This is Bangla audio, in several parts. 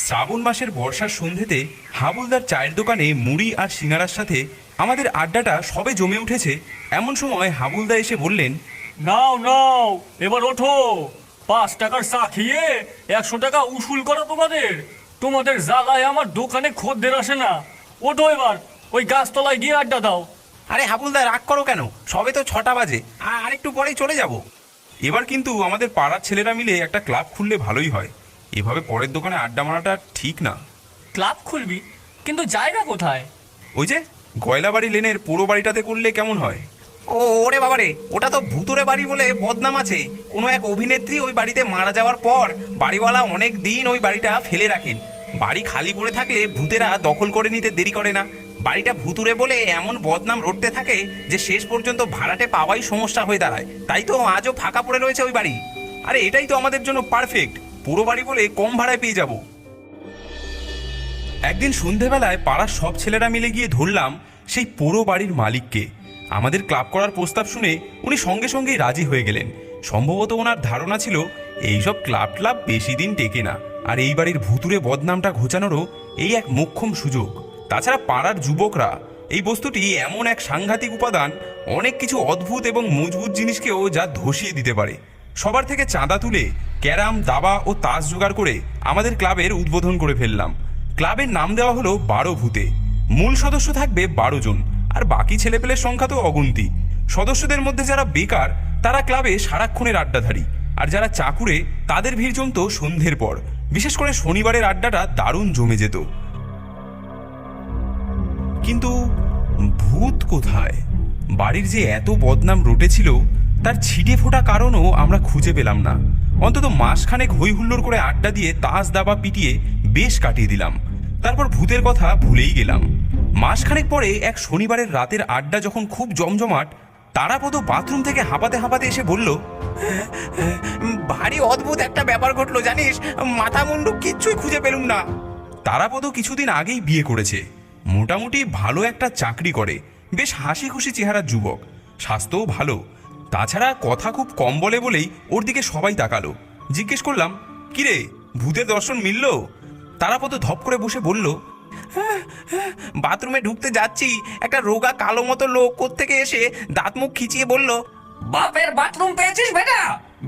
শ্রাবণ মাসের বর্ষার সন্ধ্যেতে হাবুলদার চায়ের দোকানে মুড়ি আর সিঙ্গারার সাথে আমাদের আড্ডাটা সবে জমে উঠেছে। এমন সময় হাবুলদা এসে বললেন, নাও নাও, এবার ওঠো। 5 টাকার চা খেয়ে 100 টাকা উসুল করো তোমাদের। তোমাদের জ্বালায় আমার দোকানে খদ্দের আসে না। ওঠো এবার, ওই গাছতলায় গিয়ে আড্ডা দাও। আরে হাবুলদা, রাগ করো কেন? সবে তো 6টা বাজে, আর একটু পরেই চলে যাব। এবার কিন্তু আমাদের পাড়ার ছেলেরা মিলে একটা ক্লাব খুললে ভালোই হয়। এভাবে পরের দোকানে আড্ডা মারাটা ঠিক না। ক্লাব খুলবি? কিন্তু জায়গা কোথায়? ওই যে গয়লাবাড়ি লেনের পুরো বাড়িটাতে করলে কেমন হয়? ওরে বাবারে, ওটা তো ভুতুরে বাড়ি বলে বদনাম আছে। কোনো এক অভিনেত্রী ওই বাড়িতে মারা যাওয়ার পর বাড়িওয়ালা অনেক দিন ওই বাড়িটা ফেলে রাখেন। বাড়ি খালি পড়ে থাকলে ভূতেরা দখল করে নিতে দেরি করে না। বাড়িটা ভুতুরে বলে এমন বদনাম রটতে থাকে যে শেষ পর্যন্ত ভাড়াটে পাওয়াই সমস্যা হয়ে দাঁড়ায়। তাই তো আজও ফাঁকা পড়ে রয়েছে ওই বাড়ি। আরে এটাই তো আমাদের জন্য পারফেক্ট, পুরো বাড়ি বলে কম ভাড়ায় পেয়ে যাব। একদিন সন্ধেবেলায় পাড়ার সব ছেলেরা মিলে গিয়ে ধরলাম সেই পুরো বাড়ির মালিককে। আমাদের ক্লাব করার প্রস্তাব শুনে উনি সঙ্গে সঙ্গেই রাজি হয়ে গেলেন। সম্ভবত ওনার ধারণা ছিল এইসব ক্লাব বেশি দিন টেকে না, আর এই বাড়ির ভুতুরে বদনামটা ঘোচানোরও এই এক মোক্ষম সুযোগ। তাছাড়া পাড়ার যুবকরা এই বস্তুটি এমন এক সাংঘাতিক উপাদান, অনেক কিছু অদ্ভুত এবং মজবুত জিনিসকেও যা ধসিয়ে দিতে পারে। সবার থেকে চাঁদা তুলে ক্যারাম, দাবা ও তাস জোগাড় করে আমাদের ক্লাবের উদ্বোধন করে ফেললাম। ক্লাবের নাম দেওয়া হলো 12 ভূতে। মূল সদস্য থাকবে 12 জন, আর বাকি ছেলেপেলের সংখ্যা তো অগুন্তি। সদস্যদের মধ্যে যারা বেকার তারা ক্লাবে সারাক্ষণের আড্ডাধারী, আর যারা চাকুরে তাদের ভিড় জমতো সন্ধ্যের পর। বিশেষ করে শনিবারের আড্ডাটা দারুণ জমে যেত। কিন্তু ভূত কোথায়? বাড়ির যে এত বদনাম রটেছিল তার ছিটে ফোটা কারণও আমরা খুঁজে পেলাম না। অন্তত মাসখানেক হই হুল্লোড় করে আড্ডা দিয়ে তাস দাবা পিটিয়ে বেশ কাটিয়ে দিলাম। তারপর ভূতের কথা ভুলেই গেলাম। মাসখানেক পরে এক শনিবারের রাতের আড্ডা যখন খুব জমজমাট, তারাপদ বাথরুম থেকে হাঁপাতে হাঁপাতে এসে বলল, ভারী অদ্ভুত একটা ব্যাপার ঘটলো জানিস, মাথা মুন্ডু কিচ্ছুই খুঁজে পেলুম না। তারাপদ কিছুদিন আগেই বিয়ে করেছে, মোটামুটি ভালো একটা চাকরি করে, বেশ হাসি খুশি চেহারার যুবক, স্বাস্থ্যও ভালো। তাছাড়া কথা খুব কম বলে বলেই ওর দিকে সবাই তাকালো। জিজ্ঞেস করলাম, কিরে, ভূতের দর্শন মিলল? তারাপদ ধপ করে বসে বলল, বাথরুমে ঢুকতে যাচ্ছি, একটা রোগা কালো মতো লোক কোত্থেকে এসে দাঁত মুখ খিচিয়ে বলল, বাপের বাথরুম পেয়েছিস বেটা?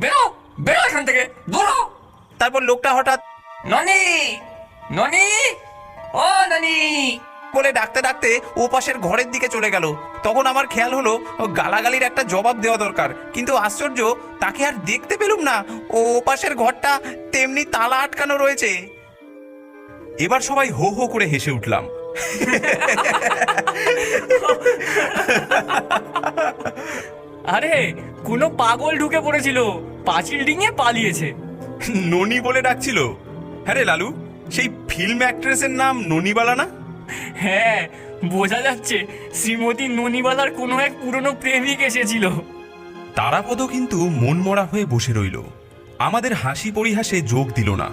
বেরো বেরো এখান থেকে, বেরো। তারপর লোকটা হঠাৎ ননি, ননি, ও ননি বলে ডাকতে ডাকতে ও পাশের ঘরের দিকে চলে গেল। তখন আমার খেয়াল হলো গালাগালির একটা জবাব দেওয়া দরকার, কিন্তু আশ্চর্য, তাকে আর দেখতে পেলুম না। ও পাশের ঘরটা তেমনি তালা আটকানো রয়েছে। এবার সবাই হো হো করে হেসে উঠলাম। আরে কোনো পাগল ঢুকে পড়েছিল, পাঁচিল ডিঙে পালিয়েছে। ননি বলে ডাকছিল। হ্যাঁ রে লালু, সেই ফিল্ম অ্যাক্ট্রেসের নাম ননিবালা না? হ্যাঁ, বোঝা যাচ্ছে শ্রীমতী ননিবালার কোনো এক পুরনো প্রেমিক এসেছিল। তারাপদ কিন্তু মনমরা হয়ে বসে রইল, আমাদের হাসি পরিহাসে যোগ দিল না।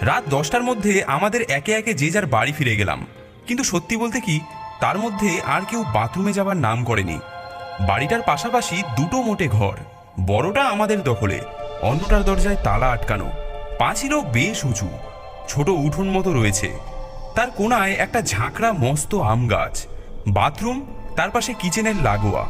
রাত 10টার মধ্যে আমাদের একে একে যে যার বাড়ি ফিরে গেলাম। কিন্তু সত্যি বলতে কি, তার মধ্যে আর কেউ বাথরুমে যাবার নাম করেনি। বাড়িটার পাশাপাশি দুটো মোটে ঘর, বড়টা আমাদের দখলে, অন্যটার দরজায় তালা আটকানো, পাঁচিলও বেশ উঁচু, ছোট উঠোন মতো রয়েছে। তার কোণায় একটা ঝাঁকড়া মস্ত আম গাছ, বাথরুম তার পাশে কিচেনের লাগোয়া।